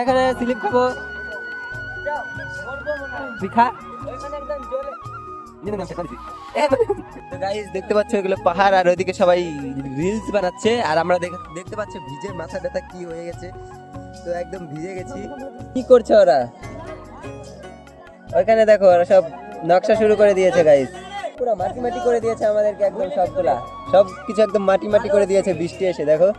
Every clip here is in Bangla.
এখানে স্লিপ খাবো বিখা দেখতে পাচ্ছ এগুলো পাহাড় আর ওইদিকে সবাই রিলস বানাচ্ছে আর আমরা দেখতে পাচ্ছি ভিজে মাথা ব্যথা কি হয়ে গেছে। তো একদম ভিজে গেছি। কি করছে ওরা? ওইখানে দেখো ওরা সব নকশা শুরু করে দিয়েছে গাইস। পুরো মাটি মাটি করে দিয়েছে আমাদেরকে, একদম সবগুলা সব কিছু একদম মাটি মাটি করে দিয়েছে বৃষ্টি এসে। দেখো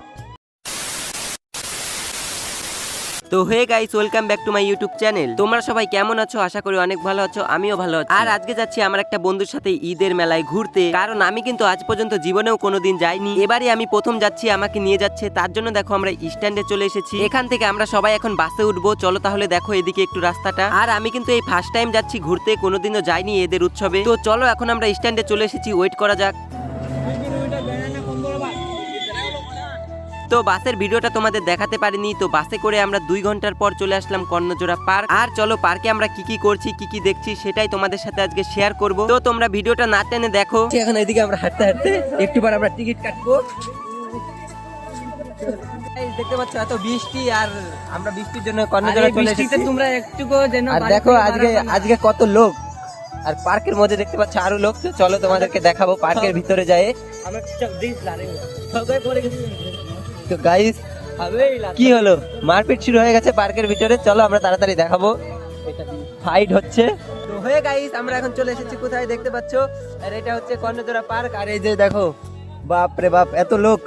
তো hey guys, welcome back to my YouTube channel. তোমরা সবাই কেমন আছো? আশা করি অনেক ভালো আছো, আমিও ভালো আছি। আর আজকে যাচ্ছি আমার একটা বন্ধুর সাথে ঈদের মেলায় ঘুরতে, কারণ আমি কিন্তু আজ পর্যন্ত জীবনেও কোনোদিন যাইনি। এবারে আমি প্রথম যাচ্ছি, আমাকে নিয়ে যাচ্ছে। তার জন্য দেখো আমরা স্ট্যান্ডে চলে এসেছি। এখান থেকে আমরা সবাই এখন বাসে উঠবো। চলো তাহলে দেখো এদিকে একটু রাস্তাটা। আর আমি কিন্তু এই ফার্স্ট টাইম যাচ্ছি ঘুরতে, কোনোদিনও যাইনি এদের উৎসবে। তো চলো এখন আমরা স্ট্যান্ডে চলে এসেছি, ওয়েট করা যাক। তো বাসের ভিডিওটা তোমাদের দেখাতে পারিনি। তো বাসে করে আমরা 2 ঘন্টার পর চলে আসলাম কর্ণজোড়া পার্ক। আর চলো পার্কে আমরা কি কি করছি, কি কি দেখছি সেটাই তোমাদের সাথে আজকে শেয়ার করব। তো তোমরা ভিডিওটা না টেনে দেখো। এখন এদিকে আমরা হাঁটতে হাঁটতে একটু পর আমরা টিকিট কাটবো। দেখতে পাচ্ছ এত বৃষ্টি, আর আমরা বৃষ্টির জন্য কর্ণজোড়া চলে এসেছি। তোমরা একটুকু যেন আর দেখো আজকে কত লোক, আর পার্কের মধ্যে দেখতে পাচ্ছ আরো লোক। তো চলো তোমাদেরকে দেখাবো পার্কের ভিতরে যায়। তো গাইস কি হলো, মারপিট শুরু হয়ে গেছে পার্কের ভিতরে। চলো আমরা তাড়াতাড়ি দেখাবো, ফাইট হচ্ছে। তো হয়ে গাইস আমরা এখন চলে এসেছি কোথায় দেখতে পাচ্ছ, আর এটা হচ্ছে কর্ণজোড়া পার্ক। আর এই যে দেখো, বাপ রে বাপ এত লোক।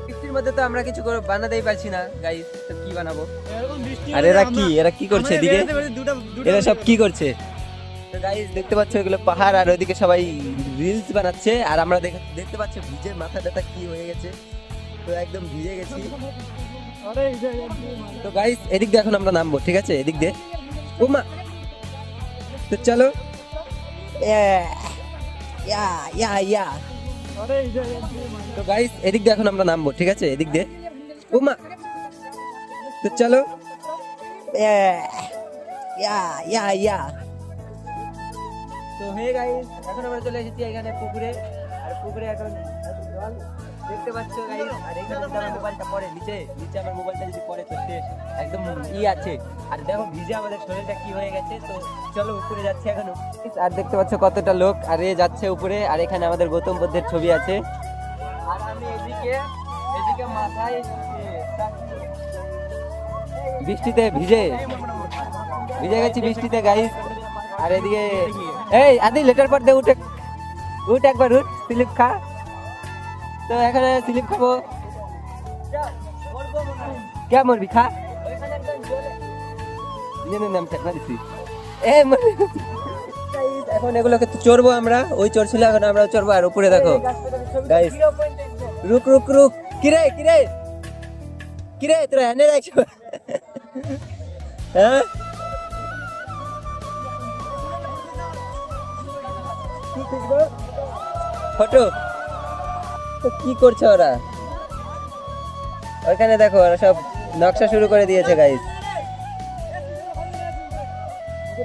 বৃষ্টির মধ্যে তো আমরা কিছু বানাতেই পারছি না গাইস। তো কি বানাবো? আর এরা কি করছে এদিকে? এরা সব কি করছে? তো গাইস দেখতে পাচ্ছ এগুলো পাহাড় আর ওইদিকে সবাই রিলস বানাচ্ছে। আর আমরা দেখতে পাচ্ছি ভিজে মাথা ব্যথা কি হয়ে গেছে। তো একদম ভিজে গেছি। তো গাইস এদিক দিয়ে এখন আমরা নামবো, ঠিক আছে? এদিক দিয়ে ওমা। তো চলো তো গাইস এদিক দিয়ে এখন আমরা নামবো, ঠিক আছে? এদিক দিয়ে ওমা। তো চলো তো হে গাইস এখন আমরা চলে এসেছি এখানে পুকুরে। আর পুকুরে এখন জল দেখতে পাচ্ছ গাইস। আর এখানে যদি আমার মোবাইলটা পড়ে নিচে আমার মোবাইলটা যদি পড়ে তো শেষ, একদম আছে। আর দেখো ভিজে আমাদের শরীরটা কি হয়ে গেছে। তো চলো উপরে যাচ্ছি এখন। আর দেখতে পাচ্ছ কতটা লোক, আর এ যাচ্ছে উপরে। আর এখানে আমাদের গৌতম বুদ্ধের ছবি আছে। আর আমি এদিকে মাথায় বৃষ্টিতে ভিজে গেছি বৃষ্টিতে গাইস। আর এদিকে এই আদি লেটার পর দে, উঠ একবার উঠ, স্লিপ খা। তো এখানে স্লিপ খাবো। কে মরবি? খা। এখন এগুলোকে চড়বো আমরা। ওই চড়ছিল, এখন আমরা চড়বো। আর উপরে দেখো গাইস, রুক রুক রুক। কিরে কিরে কিরে তোরা এনে রাখছো? হ্যাঁ ফটো। তো কি করছে ওরা? ওইখানে দেখো ওরা সব নকশা শুরু করে দিয়েছে গাইস।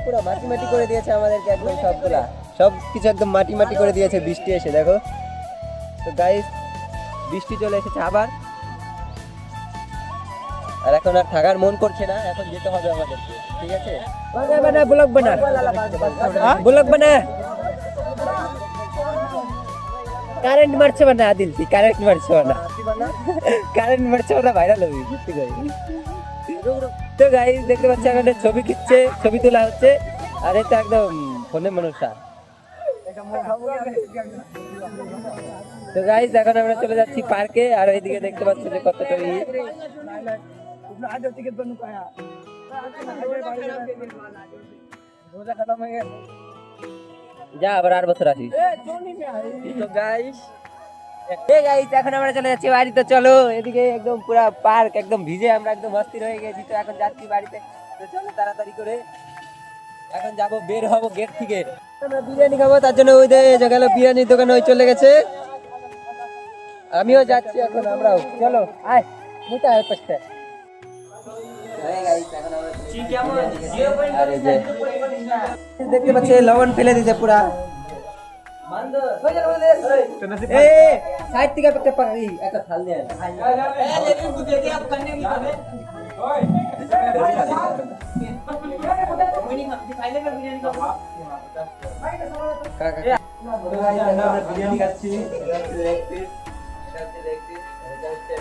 পুরো মাটি মাটি করে দিয়েছে আমাদেরকে, একদম সবগুলা সব কিছু একদম মাটি মাটি করে দিয়েছে বৃষ্টি এসে। দেখো তো গাইস বৃষ্টি চলে এসেছে আবার। আর এখন আর থাকার মন করছে না, এখন যেতে হবে আমাদেরকে, ঠিক আছে? ব্লগ বানা কারেন্ট মারছে না আদিল, কারেন্ট মারছে না ভাইরাল হবি সত্যি করে। তো গাইস দেখতে পাচ্ছি এখানে ছবি তোলা হচ্ছে। আর এটা একদম ফোনে মানুষটা। তো গাইস এখন আমরা চলে যাচ্ছি পার্কে। আর ওইদিকে দেখতে পাচ্ছি যে কতটা যা আবার 8 বছর আসিস। তো গাইস এখন আমরা চলে যাচ্ছি বাড়িতে। চলো এদিকে একদম পুরা পার্ক একদম ভিজে, আমরা একদম অস্থির হয়ে গেছি। তো এখন যাচ্ছি বাড়িতে। তো চলো তাড়াতাড়ি করে এখন যাবো, বের হবো গেট থেকে। আমরা বিরিয়ানি খাবো, তার জন্য ওই যে গেল বিরিয়ানির দোকানে, ওই চলে গেছে। আমিও যাচ্ছি এখন, আমরাও। চলো আয় মোটা হয় পাশটা। দেখতে পাচ্ছি লবণ ফেলে দিতে পুরা। সাইড থেকে একটা থাল নিয়ে বিরিয়ানি খাচ্ছি, এটা হচ্ছে